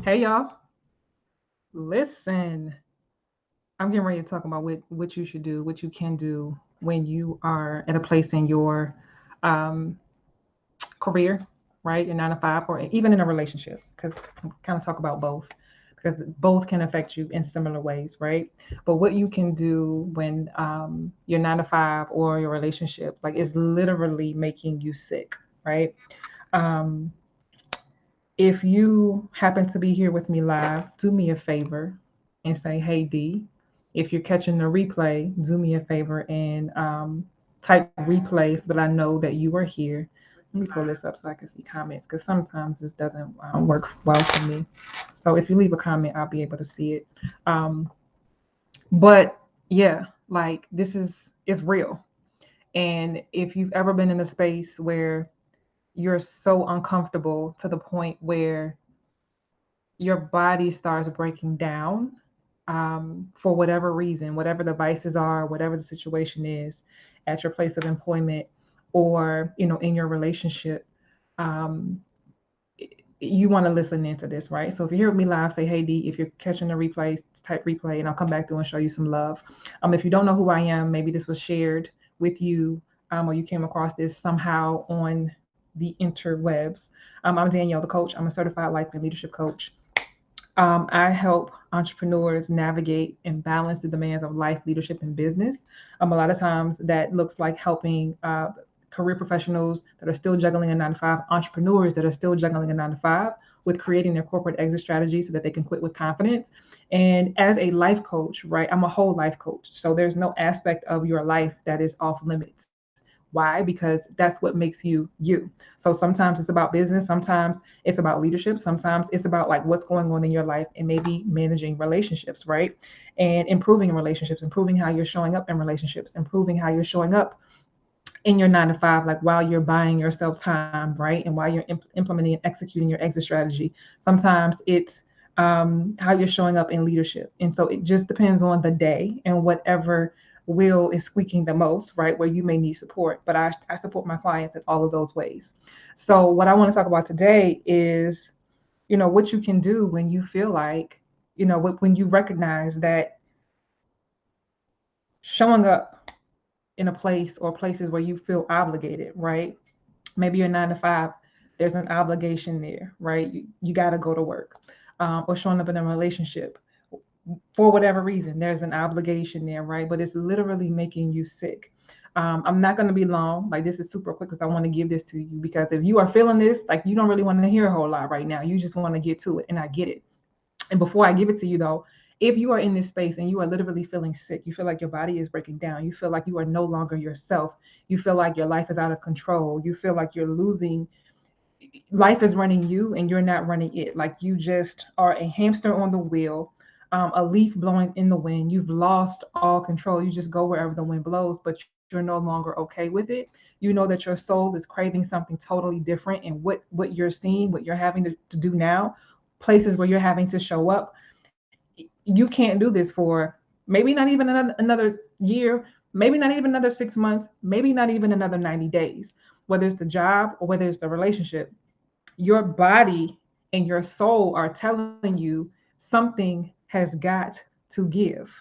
Hey y'all, listen. I'm getting ready to talk about what you should do, what you can do when you are at a place in your um, career, right? Your 9 to 5, or even in a relationship, because kind of talk about both, because both can affect you in similar ways, right? But what you can do when your 9 to 5 or your relationship, like, is literally making you sick, right? Um, if you happen to be here with me live, do me a favor and say, "Hey D." If you're catching the replay, do me a favor and type replay so that I know that you are here. Let me pull this up so I can see comments, because sometimes this doesn't work well for me. So if you leave a comment, I'll be able to see it. Um, but yeah, like, this is real. And if you've ever been in a space where you're so uncomfortable to the point where your body starts breaking down, for whatever reason, whatever the vices are, whatever the situation is at your place of employment, or in your relationship. um, you want to listen into this, right? So if you hear me live, say, "Hey D." If you're catching the replay, type replay, and I'll come back through and show you some love. If you don't know who I am, maybe this was shared with you, or you came across this somehow on the interwebs. I'm Danielle, the coach. I'm a certified life and leadership coach. I help entrepreneurs navigate and balance the demands of life, leadership, and business. A lot of times that looks like helping career professionals that are still juggling a 9 to 5, entrepreneurs that are still juggling a 9 to 5, with creating their corporate exit strategy so that they can quit with confidence. And as a life coach, right, I'm a whole life coach. So there's no aspect of your life that is off limits. Why? Because that's what makes you. So sometimes it's about business, sometimes it's about leadership, sometimes it's about like what's going on in your life, and maybe managing relationships, right? And improving relationships, improving how you're showing up in relationships, improving how you're showing up in your 9 to 5, like while you're buying yourself time, right? And while you're implementing and executing your exit strategy. Sometimes it's how you're showing up in leadership. And so it just depends on the day and whatever wheel is squeaking the most, right? Where you may need support. But I support my clients in all of those ways. So what I want to talk about today is, what you can do when you feel like, when you recognize that showing up in a place or places where you feel obligated, right? Maybe you're 9 to 5, there's an obligation there, right? You got to go to work, or showing up in a relationship for whatever reason, there's an obligation there, right? But it's literally making you sick. I'm not going to be long. Like, this is super quick because I want to give this to you, because if you are feeling this, like, you don't really want to hear a whole lot right now. You just want to get to it, and I get it. And before I give it to you, though, if you are in this space and you are literally feeling sick, you feel like your body is breaking down, you feel like you are no longer yourself, you feel like your life is out of control, you feel like you're losing, life is running you and you're not running it. Like, you just are a hamster on the wheel, a leaf blowing in the wind. You've lost all control. You just go wherever the wind blows, but you're no longer okay with it. You know that your soul is craving something totally different, and what you're seeing, what you're having to do now, places where you're having to show up, you can't do this for maybe not even another year, maybe not even another 6 months, maybe not even another 90 days, whether it's the job or whether it's the relationship. Your body and your soul are telling you something has got to give.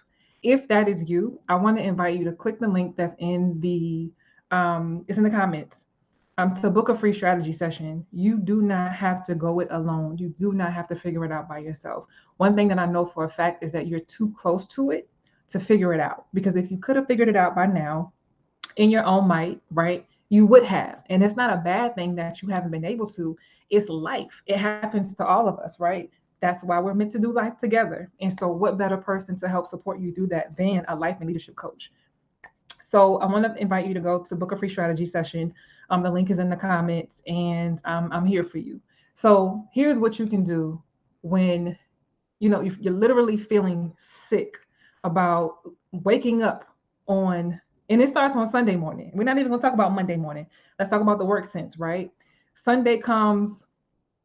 If that is you, I want to invite you to click the link that's in the it's in the comments, to book a free strategy session. You do not have to go it alone. You do not have to figure it out by yourself. One thing that I know for a fact is that you're too close to it to figure it out, because if you could have figured it out by now in your own might, right? You would have. And it's not a bad thing that you haven't been able to. It's life. It happens to all of us, right? That's why we're meant to do life together. And so, what better person to help support you through that than a life and leadership coach? So, I want to invite you to go to book a free strategy session. The link is in the comments, and I'm here for you. So, here's what you can do when if you're literally feeling sick about waking up on, and it starts on Sunday morning. We're not even going to talk about Monday morning. Let's talk about the work sense, right? Sunday comes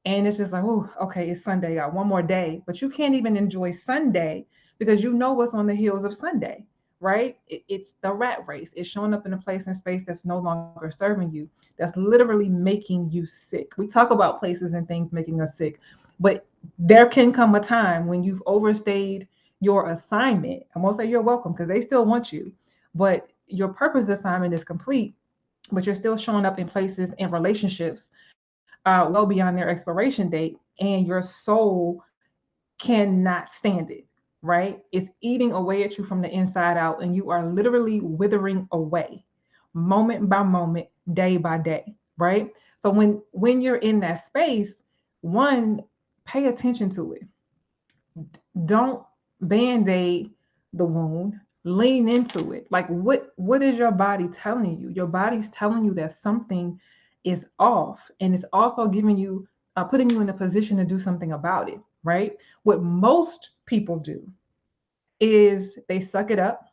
and it's just like, oh, okay, it's Sunday. I got one more day, but you can't even enjoy Sunday because you know what's on the heels of Sunday, right? It's the rat race. It's showing up in a place and space that's no longer serving you, that's literally making you sick. We talk about places and things making us sick. But there can come a time when you've overstayed your assignment. I won't say you're welcome because they still want you, but your purpose assignment is complete, but you're still showing up in places and relationships well beyond their expiration date, and your soul cannot stand it, right? It's eating away at you from the inside out, and you are literally withering away moment by moment, day by day, right? So when you're in that space, one, pay attention to it. Don't band-aid the wound, lean into it. Like what is your body telling you? Your body's telling you that something is off, and it's also giving you putting you in a position to do something about it, right? What most people do is they suck it up,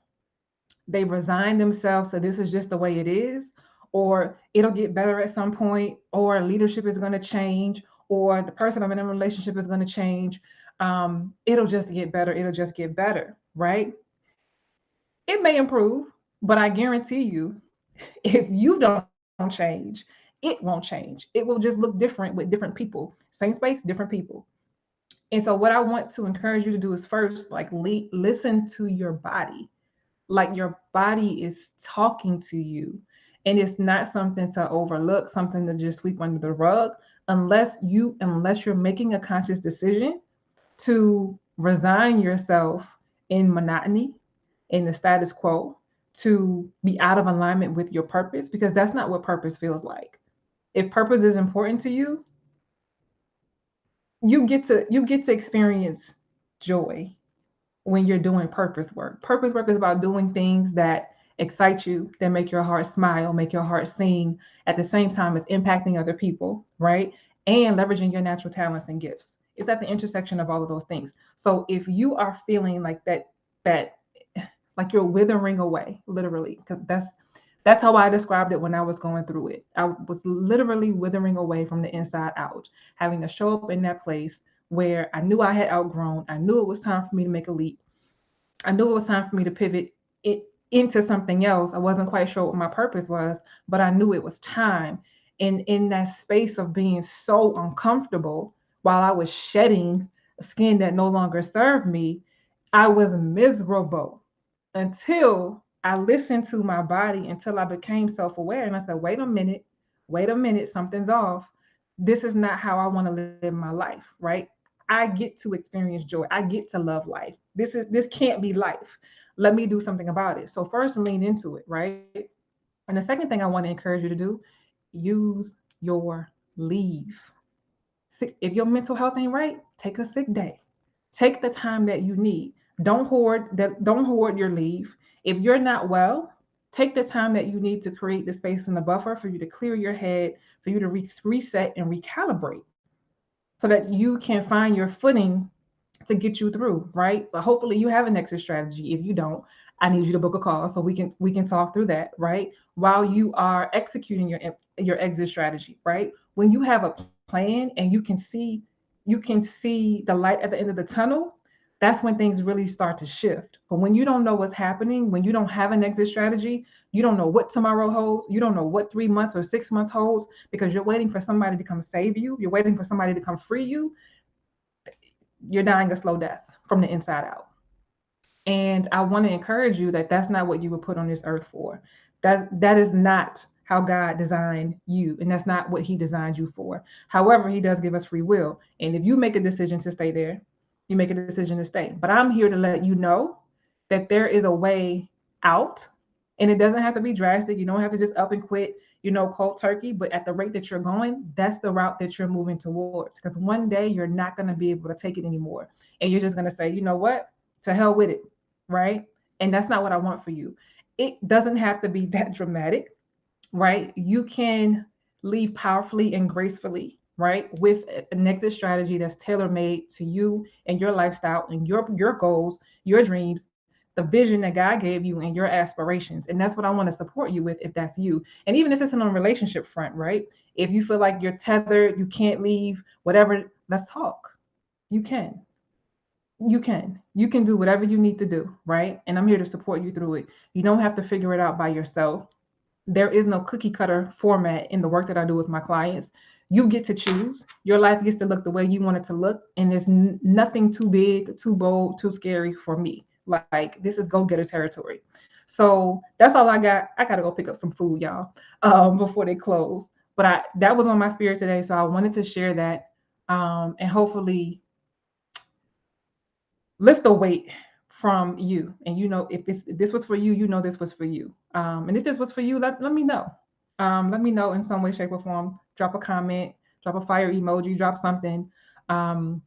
they resign themselves, so this is just the way it is, or it'll get better at some point, or leadership is going to change, or the person I'm in a relationship is going to change. It'll just get better, it'll just get better, right? It may improve, but I guarantee you, if you don't change, it won't change. It will just look different with different people. Same space, different people. And so what I want to encourage you to do is first, like, listen to your body. Like, your body is talking to you, and it's not something to overlook, something to just sweep under the rug, unless you're making a conscious decision to resign yourself in monotony, in the status quo, to be out of alignment with your purpose, because that's not what purpose feels like. If purpose is important to you, you get to experience joy when you're doing purpose work. Purpose work is about doing things that excite you, that make your heart smile, make your heart sing, at the same time as impacting other people, right? And leveraging your natural talents and gifts. It's at the intersection of all of those things. So if you are feeling like that like you're withering away, literally, because that's how I described it when I was going through it. I was literally withering away from the inside out, having to show up in that place where I knew I had outgrown. I knew it was time for me to make a leap. I knew it was time for me to pivot it into something else. I wasn't quite sure what my purpose was, but I knew it was time. And in that space of being so uncomfortable, while I was shedding skin that no longer served me, I was miserable until I listened to my body, until I became self aware. And I said, wait a minute, something's off. This is not how I want to live my life, right? I get to experience joy. I get to love life. This can't be life. Let me do something about it. So first, lean into it, right? And the second thing I want to encourage you to do, use your leave. If your mental health ain't right, take a sick day. Take the time that you need. Don't hoard your leave. If you're not well, take the time that you need to create the space and the buffer for you to clear your head, for you to reset and recalibrate, so that you can find your footing to get you through, right? So hopefully you have an exit strategy. If you don't, I need you to book a call so we can talk through that, right? While you are executing your exit strategy, right? When you have a plan and you can see the light at the end of the tunnel, that's when things really start to shift. But when you don't know what's happening, when you don't have an exit strategy, you don't know what tomorrow holds, you don't know what 3 months or 6 months holds, because you're waiting for somebody to come save you, you're waiting for somebody to come free you, you're dying a slow death from the inside out. And I want to encourage you that that's not what you were put on this earth for. That is not how God designed you, and that's not what He designed you for. However, He does give us free will, and if you make a decision to stay there, you make a decision to stay. But I'm here to let you know that there is a way out, and it doesn't have to be drastic. You don't have to just up and quit, cold turkey. But at the rate that you're going, that's the route that you're moving towards. Because one day you're not going to be able to take it anymore, and you're just going to say, you know what, to hell with it, right? And that's not what I want for you. It doesn't have to be that dramatic, right? You can leave powerfully and gracefully, right? With an exit strategy that's tailor made to you and your lifestyle and your goals, your dreams, the vision that God gave you, and your aspirations. And that's what I want to support you with if that's you. And even if it's in a relationship front, right? If you feel like you're tethered, you can't leave, whatever, let's talk. You can. You can do whatever you need to do, right? And I'm here to support you through it. You don't have to figure it out by yourself. There is no cookie cutter format in the work that I do with my clients. You get to choose. Your life gets to look the way you want it to look, and there's nothing too big, too bold, too scary for me. Like, this is go getter territory. So that's all I got. I gotta go pick up some food, y'all, before they close. But that was on my spirit today, so I wanted to share that, and hopefully lift the weight from you. And if this was for you, this was for you. And if this was for you, let me know. Let me know in some way, shape, or form. Drop a comment, drop a fire emoji, drop something. Um,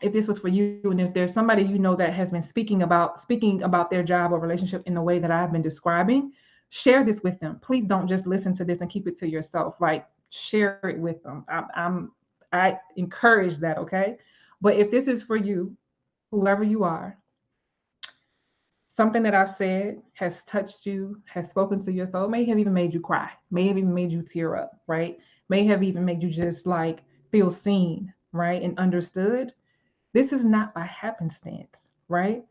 if this was for you, and if there's somebody that has been speaking about their job or relationship in the way that I've been describing, share this with them. Please don't just listen to this and keep it to yourself. Like, share it with them. I encourage that. Okay, but if this is for you, whoever you are, something that I've said has touched you, has spoken to your soul, may have even made you cry, may have even made you tear up, right? May have even made you just like feel seen, right? And understood. This is not by happenstance, right?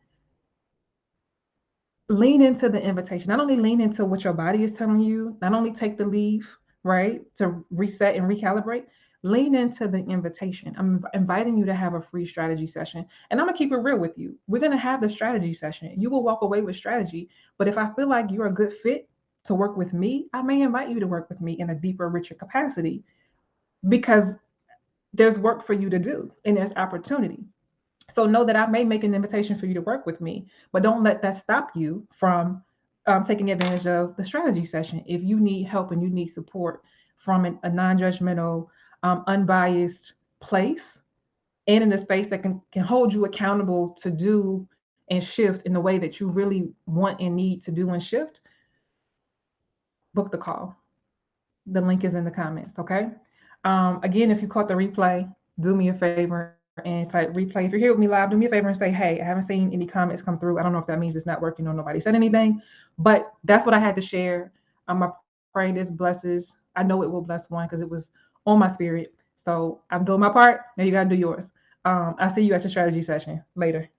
Lean into the invitation. Not only lean into what your body is telling you, not only take the leave, right, to reset and recalibrate, lean into the invitation. I'm inviting you to have a free strategy session. And I'm going to keep it real with you. We're going to have the strategy session. You will walk away with strategy. But if I feel like you're a good fit to work with me, I may invite you to work with me in a deeper, richer capacity, because there's work for you to do and there's opportunity. So know that I may make an invitation for you to work with me, but don't let that stop you from taking advantage of the strategy session. If you need help and you need support from a non-judgmental, unbiased place, and in a space that can hold you accountable to do and shift in the way that you really want and need to do and shift, book the call. The link is in the comments. Okay. Again, if you caught the replay, do me a favor and type replay. If you're here with me live, do me a favor and say, hey, I haven't seen any comments come through. I don't know if that means it's not working or nobody said anything, but that's what I had to share. I pray this blesses. I know it will bless one because it was on my spirit. So I'm doing my part. Now you got to do yours. I'll see you at your strategy session later.